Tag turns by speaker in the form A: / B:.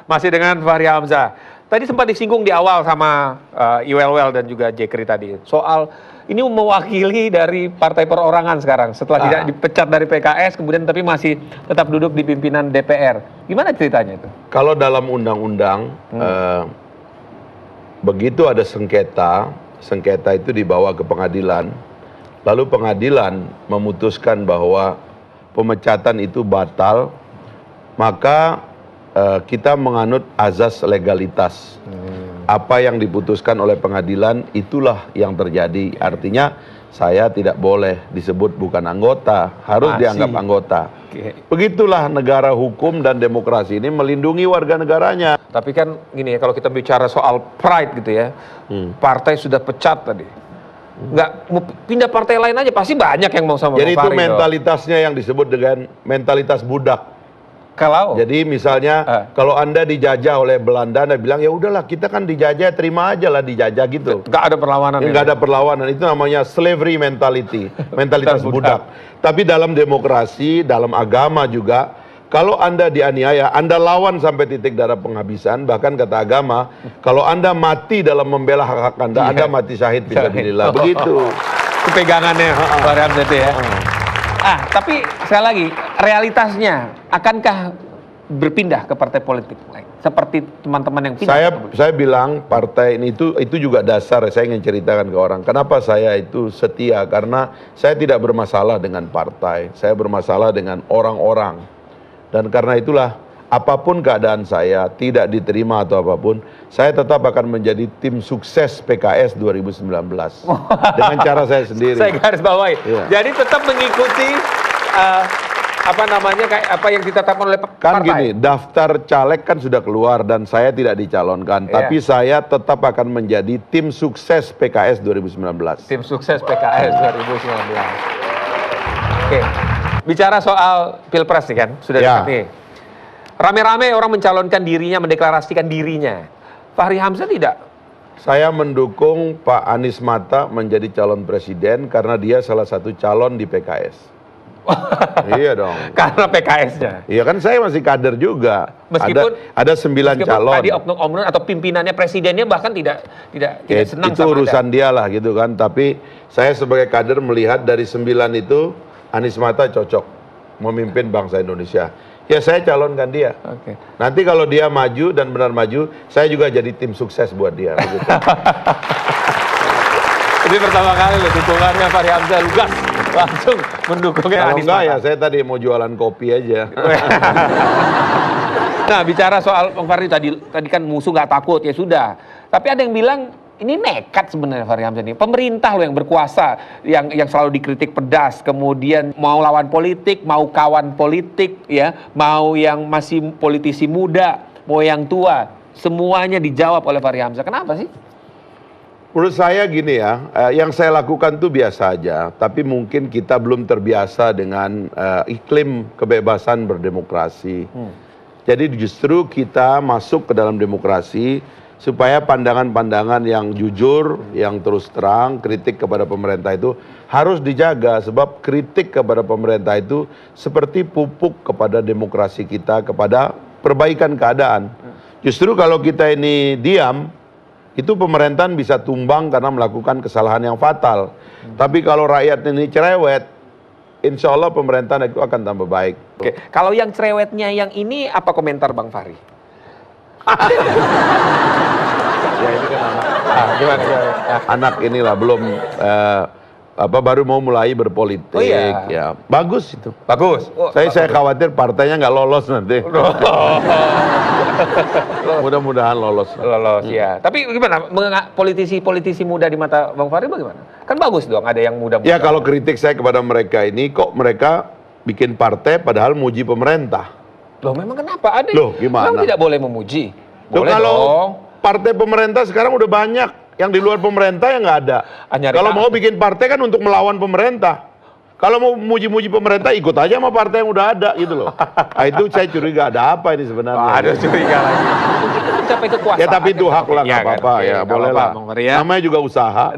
A: Masih dengan Fahri Hamzah. Tadi sempat disinggung di awal sama Iwelwel dan juga Jekri tadi. Soal ini mewakili dari partai perorangan sekarang. Setelah tidak dipecat dari PKS, kemudian tapi masih tetap duduk di pimpinan DPR. Gimana ceritanya itu?
B: Kalau dalam undang-undang, begitu ada sengketa, sengketa itu dibawa ke pengadilan. Lalu pengadilan memutuskan bahwa pemecatan itu batal, maka kita menganut azas legalitas. Apa yang diputuskan oleh pengadilan itulah yang terjadi. Artinya saya tidak boleh disebut bukan anggota, harus dianggap anggota. Begitulah negara hukum dan demokrasi ini melindungi warga negaranya.
A: Tapi kan gini ya, kalau kita bicara soal pride gitu ya, partai sudah pecat tadi. Nggak mau pindah partai lain aja, pasti banyak yang mau sama
B: Jadi itu mentalitasnya yang disebut dengan mentalitas budak. Jadi misalnya kalau Anda dijajah oleh Belanda, Anda bilang ya udahlah kita kan dijajah, terima aja lah dijajah gitu.
A: Nggak ada perlawanan.
B: Nggak ada perlawanan, itu namanya slavery mentality, mentalitas budak. Tapi dalam demokrasi, dalam agama juga, kalau Anda dianiaya, Anda lawan sampai titik darah penghabisan, bahkan kata agama, kalau Anda mati dalam membela hak-hak Anda mati syahid fisabilillah. Begitu.
A: Kepegangannya Fahri Hamzah itu ya. Tapi sekali lagi, realitasnya akankah berpindah ke partai politik lain? Seperti teman-teman yang pindah?
B: Saya bilang partai ini itu juga dasar, saya ingin ceritakan ke orang. Kenapa saya itu setia? Karena saya tidak bermasalah dengan partai, saya bermasalah dengan orang-orang. Dan karena itulah, apapun keadaan saya, tidak diterima atau apapun, saya tetap akan menjadi tim sukses PKS 2019. Dengan cara saya sendiri.
A: Saya garis bawahi. Jadi tetap mengikuti apa yang ditetapkan oleh partai.
B: Kan gini, daftar caleg kan sudah keluar dan saya tidak dicalonkan. Tapi saya tetap akan menjadi tim sukses PKS 2019.
A: Tim sukses PKS 2019. Oke. Bicara soal Pilpres nih kan, sudah dekat nih. Rame-rame orang mencalonkan dirinya, mendeklarasikan dirinya. Fahri Hamzah tidak?
B: Saya mendukung Pak Anies Mata menjadi calon presiden karena dia salah satu calon di PKS. Iya dong.
A: Karena PKS-nya?
B: Iya kan saya masih kader juga.
A: Meskipun
B: ada 9 calon.
A: Tadi oknum-oknum atau pimpinannya presidennya bahkan tidak senang
B: itu
A: sama
B: urusan dia lah gitu kan. Tapi saya sebagai kader melihat dari 9 itu Anies Mata cocok memimpin bangsa Indonesia. Ya saya calonkan dia. Nanti kalau dia maju dan benar maju, saya juga jadi tim sukses buat dia.
A: Ini pertama kali loh dukungannya Fahri Hamzah lugas langsung mendukungnya Anies Mata.
B: Enggak ya, saya tadi mau jualan kopi aja.
A: Nah bicara soal Bang Fahri tadi kan musuh nggak takut, ya sudah. Tapi ada yang bilang ini nekat sebenarnya Fahri Hamzah ini. Pemerintah loh yang berkuasa, yang selalu dikritik pedas, kemudian mau lawan politik, mau kawan politik, ya, mau yang masih politisi muda, mau yang tua, semuanya dijawab oleh Fahri Hamzah. Kenapa sih?
B: Menurut saya gini ya, yang saya lakukan tuh biasa aja, tapi mungkin kita belum terbiasa dengan iklim kebebasan berdemokrasi. Jadi justru kita masuk ke dalam demokrasi supaya pandangan-pandangan yang jujur, yang terus terang, kritik kepada pemerintah itu harus dijaga. Sebab kritik kepada pemerintah itu seperti pupuk kepada demokrasi kita, kepada perbaikan keadaan. Justru kalau kita ini diam, itu pemerintahan bisa tumbang karena melakukan kesalahan yang fatal. Tapi kalau rakyat ini cerewet, insya Allah pemerintahan itu akan tambah baik.
A: Oke. Kalau yang cerewetnya yang ini, apa komentar Bang Fahri?
B: Ya ini kan gimana? Anak inilah belum baru mau mulai berpolitik. Ya bagus itu.
A: Bagus.
B: Saya khawatir partainya nggak lolos nanti. Mudah-mudahan lolos.
A: Ya. Tapi gimana politisi muda di mata Bang Fahri bagaimana? Kan bagus dong ada yang muda.
B: Ya kalau kritik saya kepada mereka ini, kok mereka bikin partai padahal muji pemerintah.
A: Loh memang kenapa? Ada
B: gimana?
A: Memang tidak boleh memuji.
B: Boleh kalau dong. Partai pemerintah sekarang udah banyak. Yang di luar pemerintah yang nggak ada. Kalau mau bikin partai kan untuk melawan pemerintah. Kalau mau muji-muji pemerintah, ikut aja sama partai yang udah ada gitu loh. Nah, itu saya curiga ada apa ini sebenarnya.
A: Ada curiga lagi. Kita mencapai kekuasaan.
B: Ya tapi itu hak lah, nggak apa-apa. Ya boleh lah. Namanya juga usaha.